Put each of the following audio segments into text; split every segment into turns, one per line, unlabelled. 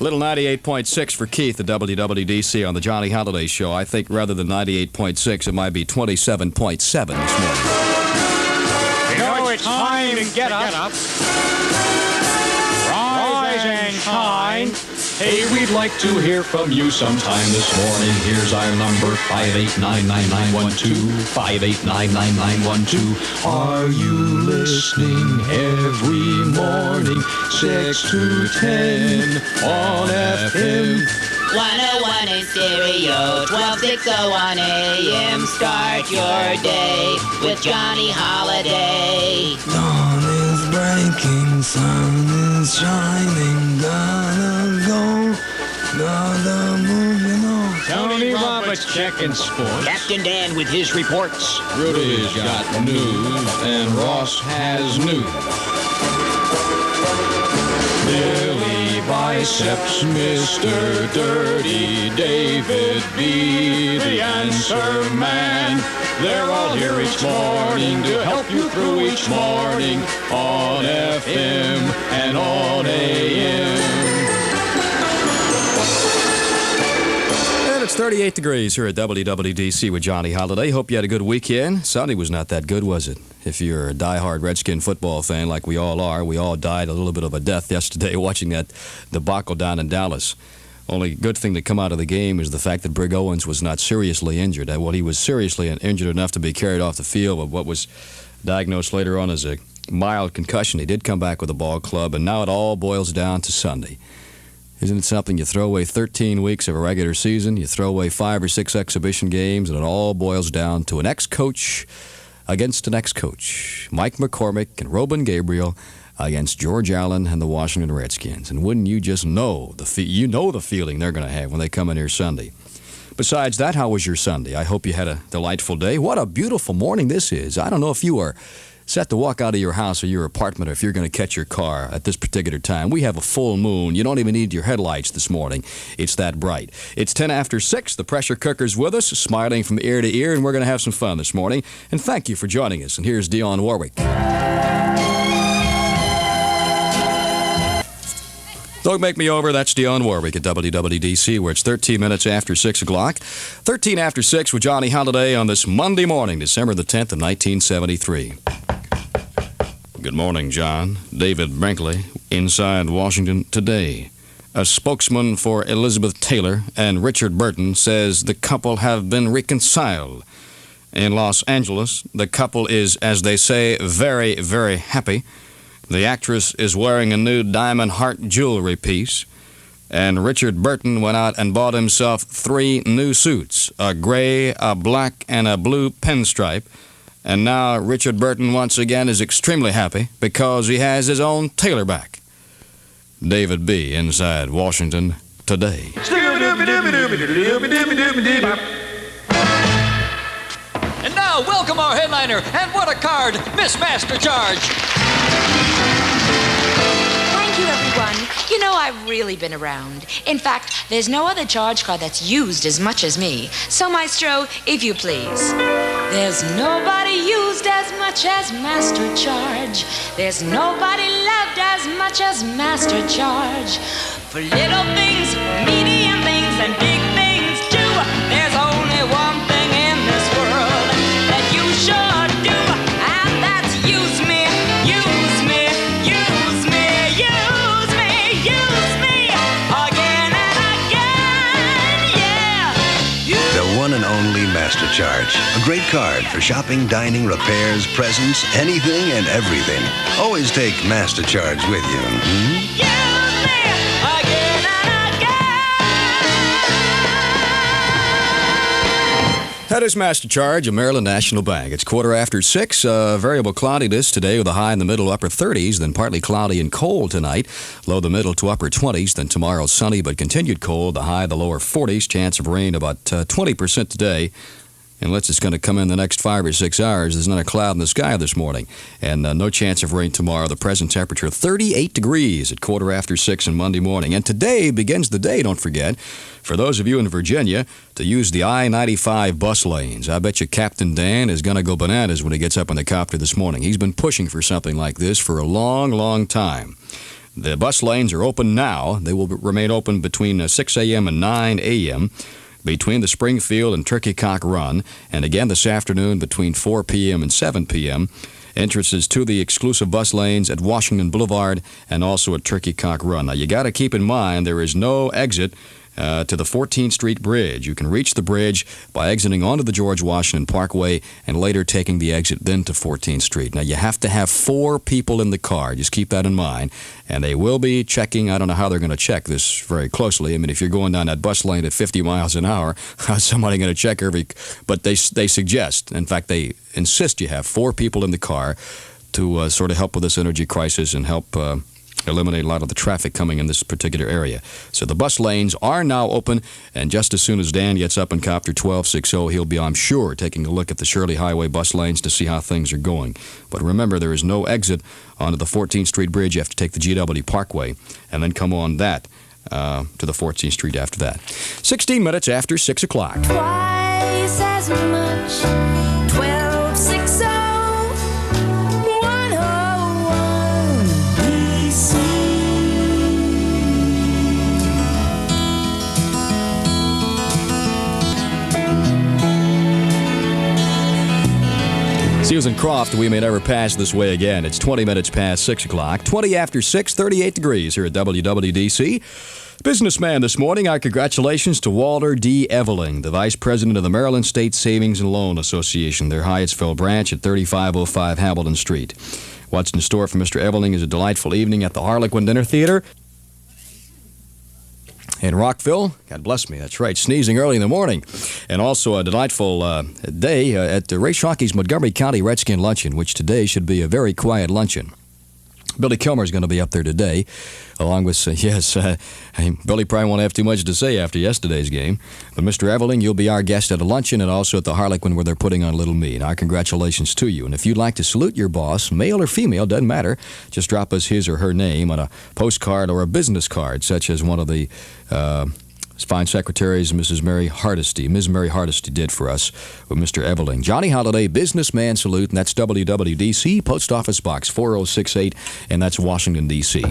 Little 98.6 for Keith at WWDC on the Johnny Holliday Show. I think rather than 98.6, it might be 27.7 this morning.
You know it's time to get up. Rise and shine.
Hey, we'd like to hear from you sometime this morning. Here's our number, 5899912, 5899912. Are you listening every morning, 6 to 10 on FM?
101 in stereo, 12601 AM. Start your day with Johnny Holliday.
Dawn is breaking, sun is shining, gotta go, gotta move, you know.
Tony Roberts checking sports.
Captain Dan with his reports.
Rudy's got news, and Ross has news. Billy Biceps, Mr. Dirty, David B., the answer man. They're all here each morning to help you through each morning on FM and on AM.
And it's 38 degrees here at WWDC with Johnny Holliday. Hope you had a good weekend. Sunday was not that good, was it? If you're a diehard Redskin football fan like we all are, we all died a little bit of a death yesterday watching that debacle down in Dallas. Only good thing to come out of the game is the fact that Brig Owens was not seriously injured. Well, he was seriously injured enough to be carried off the field with what was diagnosed later on as a mild concussion. He did come back with a ball club, and now it all boils down to Sunday. Isn't it something? You throw away 13 weeks of a regular season, you throw away 5 or 6 exhibition games, and it all boils down to an ex-coach against an ex-coach. Mike McCormick and Robin Gabriel against George Allen and the Washington Redskins. And wouldn't you just know the feeling they're going to have when they come in here Sunday. Besides that, how was your Sunday? I hope you had a delightful day. What a beautiful morning this is. I don't know if you are set to walk out of your house or your apartment, or if you're going to catch your car at this particular time. We have a full moon. You don't even need your headlights this morning. It's that bright. It's 10 after 6. The pressure cooker's with us, smiling from ear to ear, and we're going to have some fun this morning. And thank you for joining us. And here's Dionne Warwick. Don't make me over. That's Dionne Warwick at WWDC, where it's 13 minutes after 6 o'clock. 13 after 6 with Johnny Holliday on this Monday morning, December the 10th of 1973. Good morning, John. David Brinkley, inside Washington today. A spokesman for Elizabeth Taylor and Richard Burton says the couple have been reconciled. In Los Angeles, the couple is, as they say, very, very happy. The actress is wearing a new diamond heart jewelry piece, and Richard Burton went out and bought himself 3 new suits, a gray, a black, and a blue pinstripe. And now Richard Burton once again is extremely happy because he has his own tailor back. David B. inside Washington today.
And now, welcome our headliner, and what a card, Miss Master Charge.
Thank you, everyone. You know, I've really been around. In fact, there's no other charge card that's used as much as me. So, Maestro, if you please. There's nobody used as much as Master Charge. There's nobody loved as much as Master Charge. For little things, medium things, and big things too, there's only one thing in this world that you should do, and that's use me, use me, use me, use me, use me, again and again, yeah.
The one and only Master Charge. A great card for shopping, dining, repairs, presents, anything and everything. Always take Master Charge with you.
Use me, again and again.
That is Master Charge of Maryland National Bank. It's 6:15. Variable cloudiness today with a high in the middle upper 30s, then partly cloudy and cold tonight. Low the middle to upper 20s, then tomorrow sunny but continued cold. The high the lower 40s. Chance of rain about 20% today. Unless it's going to come in the next 5 or 6 hours. There's not a cloud in the sky this morning. And no chance of rain tomorrow. The present temperature, 38 degrees at 6:15 on Monday morning. And today begins the day, don't forget, for those of you in Virginia, to use the I-95 bus lanes. I bet you Captain Dan is going to go bananas when he gets up in the copter this morning. He's been pushing for something like this for a long, long time. The bus lanes are open now. They will remain open between 6 a.m. and 9 a.m. between the Springfield and Turkey Cock Run, and again this afternoon between 4 p.m. and 7 p.m. Entrances to the exclusive bus lanes at Washington Boulevard and also at Turkey Cock Run. Now, you got to keep in mind there is no exit to the 14th Street Bridge. You can reach the bridge by exiting onto the George Washington Parkway and later taking the exit then to 14th Street. Now, you have to have 4 people in the car. Just keep that in mind. And they will be checking. I don't know how they're going to check this very closely. I mean, if you're going down that bus lane at 50 miles an hour, how's somebody going to check every... But they suggest, in fact, they insist you have 4 people in the car to sort of help with this energy crisis and help... eliminate a lot of the traffic coming in this particular area. So the bus lanes are now open, and just as soon as Dan gets up in Copter 1260, he'll be, I'm sure, taking a look at the Shirley Highway bus lanes to see how things are going. But remember, there is no exit onto the 14th Street Bridge. You have to take the GW Parkway and then come on that to the 14th Street after that. 16 minutes after 6 o'clock.
Twice as much, 1260, 101 DC.
Susan Croft, we may never pass this way again. It's 20 minutes past 6 o'clock, 20 after 6, 38 degrees here at WWDC. Businessman this morning, our congratulations to Walter D. Eveling, the Vice President of the Maryland State Savings and Loan Association, their Hyattsville branch at 3505 Hamilton Street. What's in store for Mr. Eveling is a delightful evening at the Harlequin Dinner Theater in Rockville. God bless me, that's right, sneezing early in the morning. And also a delightful day at Ray Shockey's Montgomery County Redskin Luncheon, which today should be a very quiet luncheon. Billy Kilmer's going to be up there today, along with, Billy probably won't have too much to say after yesterday's game. But Mr. Eveling, you'll be our guest at a luncheon and also at the Harlequin where they're putting on Little Meade. Our congratulations to you. And if you'd like to salute your boss, male or female, doesn't matter, just drop us his or her name on a postcard or a business card, such as one of the fine secretaries, Ms. Mary Hardesty did for us with Mr. Eveling. Johnny Holliday, businessman salute, and that's WWDC, Post Office Box 4068, and that's Washington, D.C.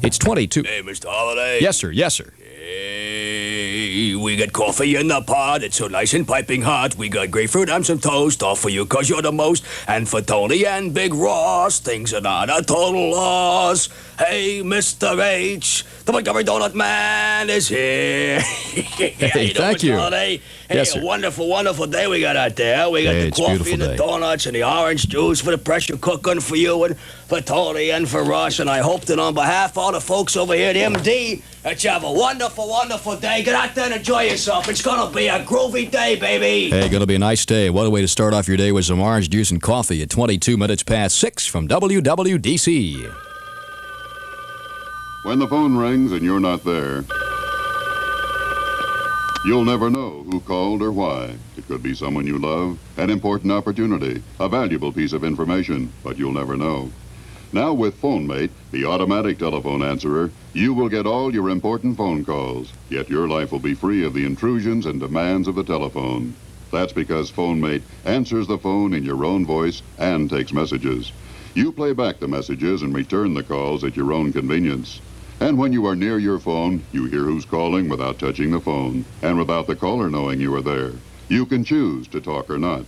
It's 22.
Hey, Mr. Holliday.
Yes, sir. Yes, sir.
Hey, we got coffee in the pot. It's so nice and piping hot. We got grapefruit and some toast, all for you 'cause you're the most. And for Tony and Big Ross, things are not a total loss. Hey, Mr. H, the Montgomery Donut Man is here.
Hey, thank you.
Holiday? Hey,
Yes, sir.
a wonderful, wonderful day we got out there. We got
Hey,
the
it's a
coffee
beautiful
and the
day.
donuts and the orange juice for the pressure cooking for you and for Tony and for Russ. And I hope that on behalf of all the folks over here at MD, that you have a wonderful, wonderful day. Get out there and enjoy yourself. It's going to be a groovy day, baby.
Hey, going to be a nice day. What a way to start off your day with some orange juice and coffee at 22 minutes past 6 from WWDC.
When the phone rings and you're not there, you'll never know who called or why. It could be someone you love, an important opportunity, a valuable piece of information, but you'll never know. Now with PhoneMate, the automatic telephone answerer, you will get all your important phone calls, yet your life will be free of the intrusions and demands of the telephone. That's because PhoneMate answers the phone in your own voice and takes messages. You play back the messages and return the calls at your own convenience. And when you are near your phone, you hear who's calling without touching the phone, and without the caller knowing you are there. You can choose to talk or not.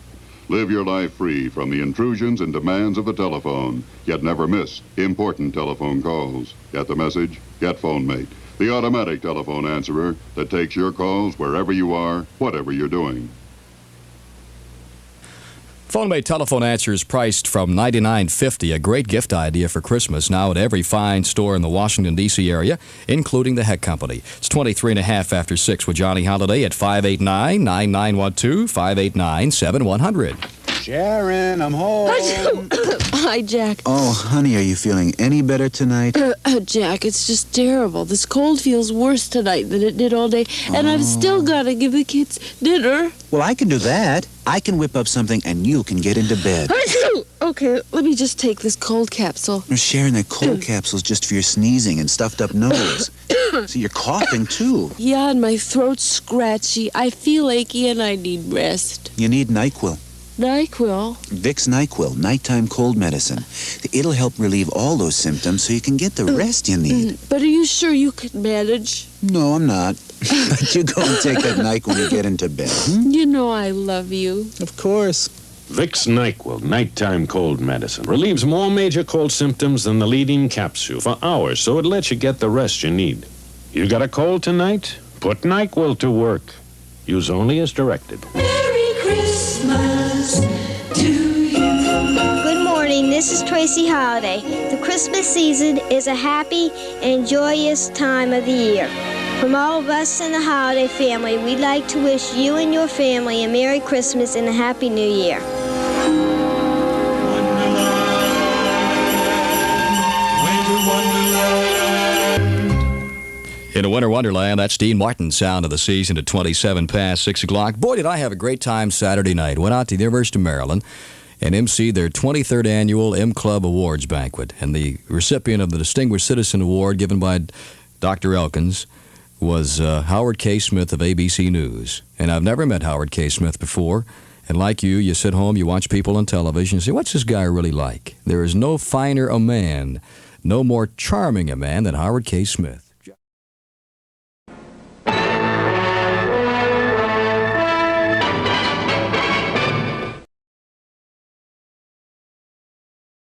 Live your life free from the intrusions and demands of the telephone, yet never miss important telephone calls. Get the message? Get PhoneMate, the automatic telephone answerer that takes your calls wherever you are, whatever you're doing.
PhoneMate telephone answer is priced from $99.50, a great gift idea for Christmas, now at every fine store in the Washington, D.C. area, including the Heck Company. It's 23 and a half after 6 with Johnny Holliday at 589-9912, 589-7100.
Sharon, I'm home.
Hi, Jack.
Oh, honey, are you feeling any better tonight?
Jack, it's just terrible. This cold feels worse tonight than it did all day, and I've still got to give the kids dinner.
Well, I can do that. I can whip up something and you can get into bed.
Okay, let me just take this cold capsule.
Sharon, that cold capsule's just for your sneezing and stuffed up nose. See, you're coughing, too.
Yeah, and my throat's scratchy. I feel achy and I need rest.
You need NyQuil.
NyQuil.
Vicks NyQuil, nighttime cold medicine. It'll help relieve all those symptoms so you can get the rest you need.
But are you sure you can manage?
No, I'm not. But you go and take that Nyque when you get into bed.
You know I love you.
Of course.
Vicks NyQuil, nighttime cold medicine, relieves more major cold symptoms than the leading capsule for hours, so it lets you get the rest you need. You got a cold tonight? Put NyQuil to work. Use only as directed.
Merry Christmas to you.
Good morning, this is Tracy Holliday. The Christmas season is a happy and joyous time of the year. From all of us in the Holliday family, we'd like to wish you and your family a Merry Christmas and a Happy New Year.
In a winter wonderland, that's Dean Martin's sound of the season at 27 past 6 o'clock. Boy, did I have a great time Saturday night. Went out to the University of Maryland and emceed their 23rd annual M Club Awards banquet. And the recipient of the Distinguished Citizen Award given by Dr. Elkins was Howard K. Smith of ABC News. And I've never met Howard K. Smith before. And like you sit home, you watch people on television and say, what's this guy really like? There is no finer a man, no more charming a man than Howard K. Smith.